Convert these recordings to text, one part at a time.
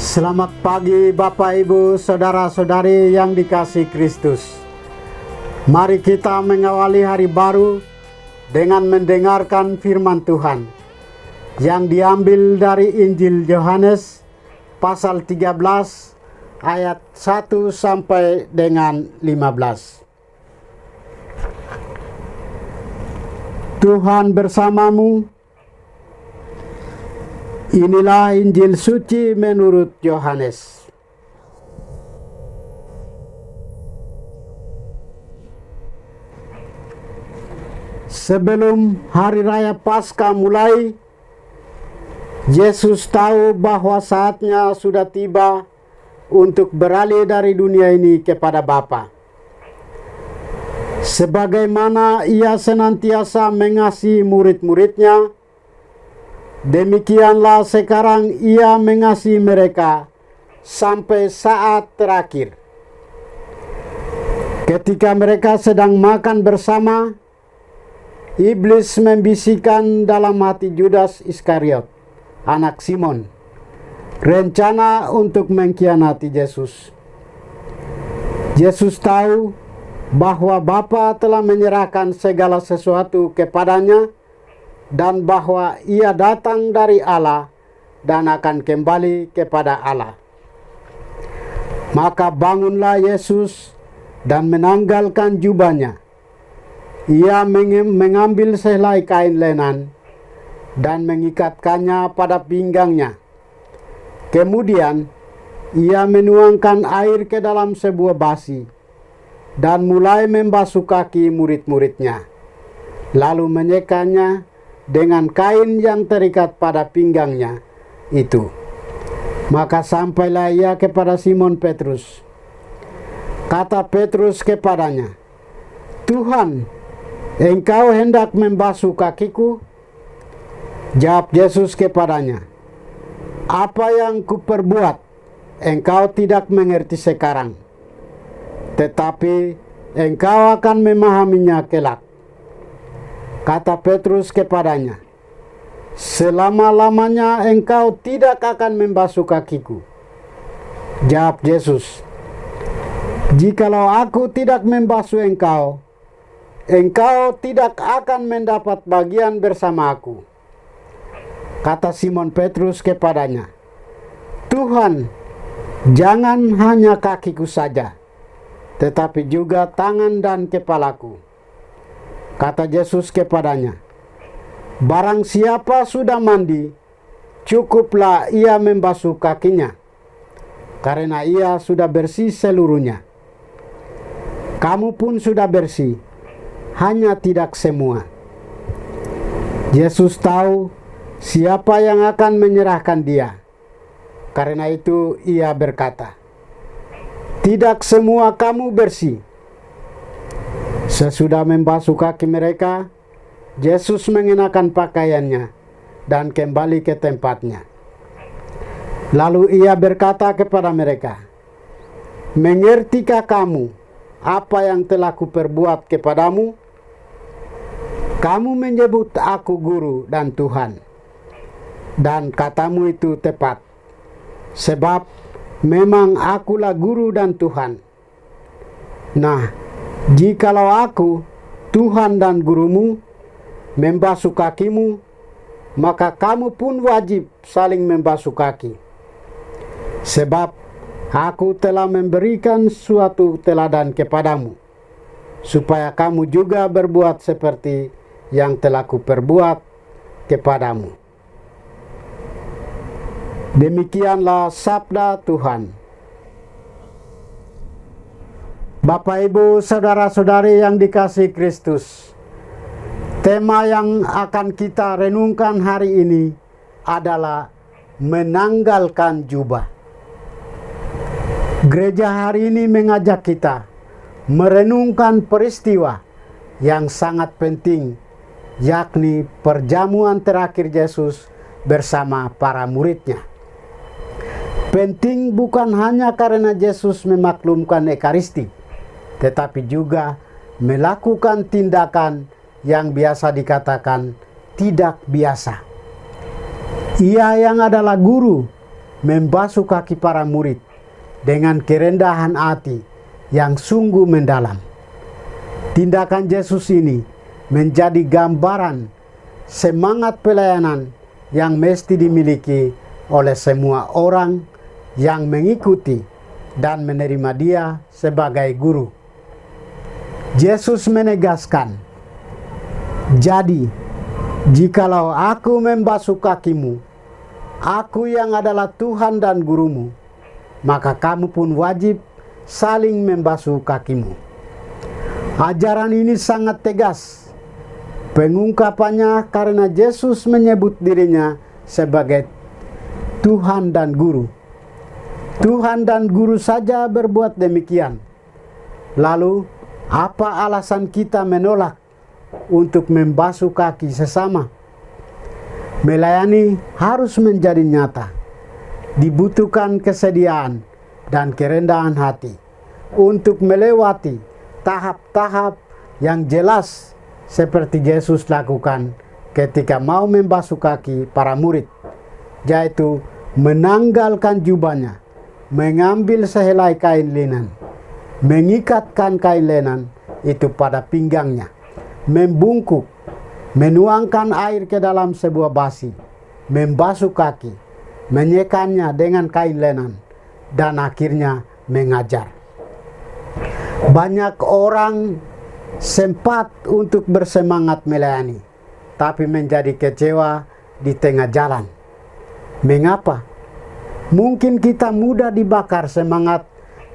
Selamat pagi Bapak Ibu Saudara-saudari yang dikasihi Kristus. Mari kita mengawali hari baru dengan mendengarkan firman Tuhan yang diambil dari Injil Yohanes pasal 13 ayat 1 sampai dengan 15. Tuhan bersamamu. Inilah Injil suci menurut Yohanes. Sebelum hari raya Paskah mulai, Yesus tahu bahwa saatnya sudah tiba untuk beralih dari dunia ini kepada Bapa. Sebagaimana Ia senantiasa mengasihi murid-muridnya, demikianlah sekarang Ia mengasihi mereka sampai saat terakhir. Ketika mereka sedang makan bersama, iblis membisikkan dalam hati Judas Iskariot, anak Simon, rencana untuk mengkhianati Yesus. Yesus tahu bahwa Bapa telah menyerahkan segala sesuatu kepadanya dan bahwa Ia datang dari Allah dan akan kembali kepada Allah. Maka bangunlah Yesus dan menanggalkan jubahnya. Ia mengambil sehelai kain lenan dan mengikatkannya pada pinggangnya. Kemudian Ia menuangkan air ke dalam sebuah basi dan mulai membasuh kaki murid-muridnya, lalu menyekanya dengan kain yang terikat pada pinggangnya itu. Maka sampailah Ia kepada Simon Petrus. Kata Petrus kepadanya, "Tuhan, Engkau hendak membasuh kakiku?" Jawab Yesus kepadanya, "Apa yang kuperbuat, engkau tidak mengerti sekarang, tetapi engkau akan memahaminya kelak." Kata Petrus kepadanya, "Selama-lamanya engkau tidak akan membasuh kakiku." Jawab Yesus, "Jikalau aku tidak membasuh engkau, engkau tidak akan mendapat bagian bersama aku." Kata Simon Petrus kepadanya, "Tuhan, jangan hanya kakiku saja, tetapi juga tangan dan kepalaku." Kata Yesus kepadanya, "Barang siapa sudah mandi, cukuplah ia membasuh kakinya, karena ia sudah bersih seluruhnya. Kamu pun sudah bersih, hanya tidak semua." Yesus tahu siapa yang akan menyerahkan Dia. Karena itu Ia berkata, "Tidak semua kamu bersih." Sesudah membasuh kaki mereka, Yesus mengenakan pakaiannya dan kembali ke tempatnya. Lalu Ia berkata kepada mereka, "Mengertikah kamu apa yang telah kuperbuat kepadamu? Kamu menyebut aku guru dan Tuhan, dan katamu itu tepat, sebab memang akulah guru dan Tuhan. Nah, jikalau aku, Tuhan dan gurumu, membasuh kakimu, maka kamu pun wajib saling membasuh kaki. Sebab aku telah memberikan suatu teladan kepadamu, supaya kamu juga berbuat seperti yang telah kuperbuat kepadamu." Demikianlah sabda Tuhan. Bapak Ibu Saudara-saudari yang dikasihi Kristus, tema yang akan kita renungkan hari ini adalah menanggalkan jubah. Gereja hari ini mengajak kita merenungkan peristiwa yang sangat penting, yakni perjamuan terakhir Yesus bersama para muridnya. Penting bukan hanya karena Yesus memaklumkan Ekaristi, tetapi juga melakukan tindakan yang biasa dikatakan tidak biasa. Ia yang adalah guru membasuh kaki para murid dengan kerendahan hati yang sungguh mendalam. Tindakan Yesus ini menjadi gambaran semangat pelayanan yang mesti dimiliki oleh semua orang yang mengikuti dan menerima Dia sebagai guru. Yesus menegaskan, "Jadi, jikalau aku membasuh kakimu, aku yang adalah Tuhan dan gurumu, maka kamu pun wajib saling membasuh kakimu." Ajaran ini sangat tegas. Pengungkapannya karena Yesus menyebut dirinya sebagai Tuhan dan Guru. Tuhan dan Guru saja berbuat demikian. Lalu, apa alasan kita menolak untuk membasuh kaki sesama? Melayani harus menjadi nyata. Dibutuhkan kesediaan dan kerendahan hati untuk melewati tahap-tahap yang jelas seperti Yesus lakukan ketika mau membasuh kaki para murid, yaitu menanggalkan jubahnya, mengambil sehelai kain linen, mengikatkan kain linen itu pada pinggangnya, membungkuk, menuangkan air ke dalam sebuah basi, membasuh kaki, menyekannya dengan kain linen, dan akhirnya mengajar. Banyak orang sempat untuk bersemangat melayani, tapi menjadi kecewa di tengah jalan. Mengapa? Mungkin kita mudah dibakar semangat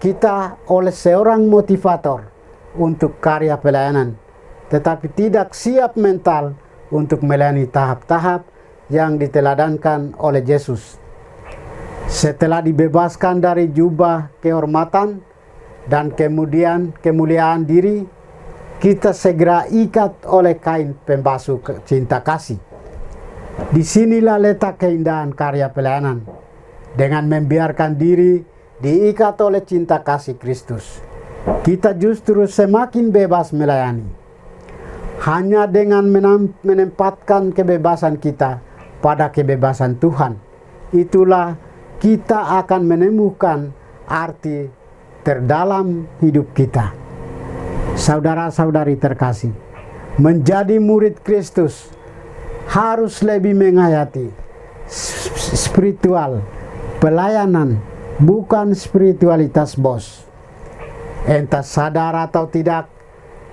kita oleh seorang motivator untuk karya pelayanan, tetapi tidak siap mental untuk melayani tahap-tahap yang diteladankan oleh Yesus. Setelah dibebaskan dari jubah kehormatan dan kemudian kemuliaan diri, kita segera ikat oleh kain pembasuh cinta kasih. Disinilah letak keindahan karya pelayanan, dengan membiarkan diri diikat oleh cinta kasih Kristus. Kita justru semakin bebas melayani. Hanya dengan menempatkan kebebasan kita pada kebebasan Tuhan, itulah kita akan menemukan arti terdalam hidup kita. Saudara-saudari terkasih, menjadi murid Kristus harus lebih menghayati spiritual pelayanan, bukan spiritualitas bos. Entah sadar atau tidak,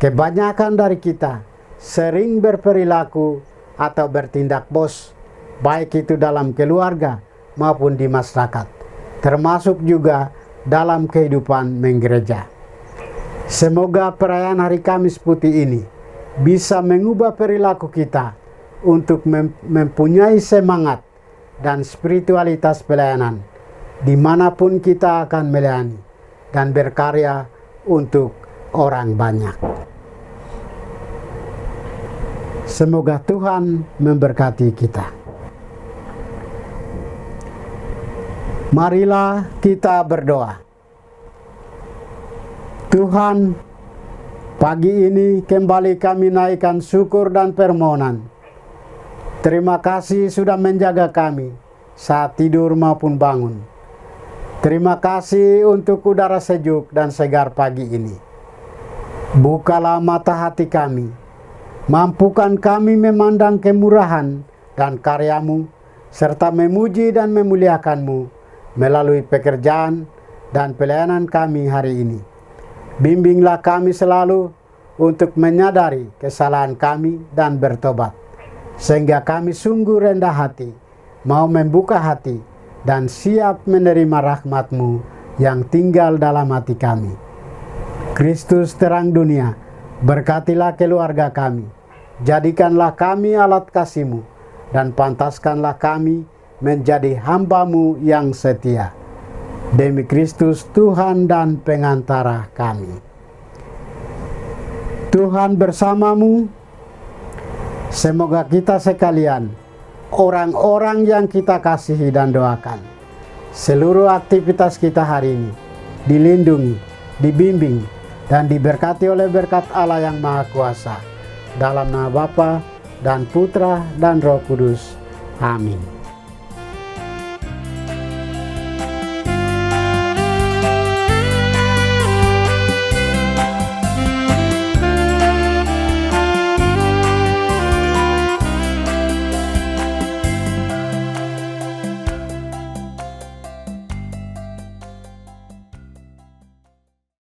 kebanyakan dari kita sering berperilaku atau bertindak bos, baik itu dalam keluarga maupun di masyarakat, termasuk juga dalam kehidupan menggereja. Semoga perayaan Hari Kamis Putih ini bisa mengubah perilaku kita untuk mempunyai semangat dan spiritualitas pelayanan dimanapun kita akan melayani dan berkarya untuk orang banyak. Semoga Tuhan memberkati kita. Marilah kita berdoa. Tuhan, pagi ini kembali kami naikkan syukur dan permohonan. Terima kasih sudah menjaga kami saat tidur maupun bangun. Terima kasih untuk udara sejuk dan segar pagi ini. Bukalah mata hati kami. Mampukan kami memandang kemurahan dan karya-Mu, serta memuji dan memuliakan-Mu melalui pekerjaan dan pelayanan kami hari ini. Bimbinglah kami selalu untuk menyadari kesalahan kami dan bertobat, sehingga kami sungguh rendah hati, mau membuka hati, dan siap menerima rahmat-Mu yang tinggal dalam hati kami. Kristus terang dunia, berkatilah keluarga kami, jadikanlah kami alat kasih-Mu, dan pantaskanlah kami menjadi hamba-Mu yang setia. Demi Kristus Tuhan dan pengantara kami. Tuhan bersamamu. Semoga kita sekalian, orang-orang yang kita kasihi dan doakan, seluruh aktivitas kita hari ini dilindungi, dibimbing, dan diberkati oleh berkat Allah yang Maha Kuasa. Dalam nama Bapa dan Putra dan Roh Kudus. Amin.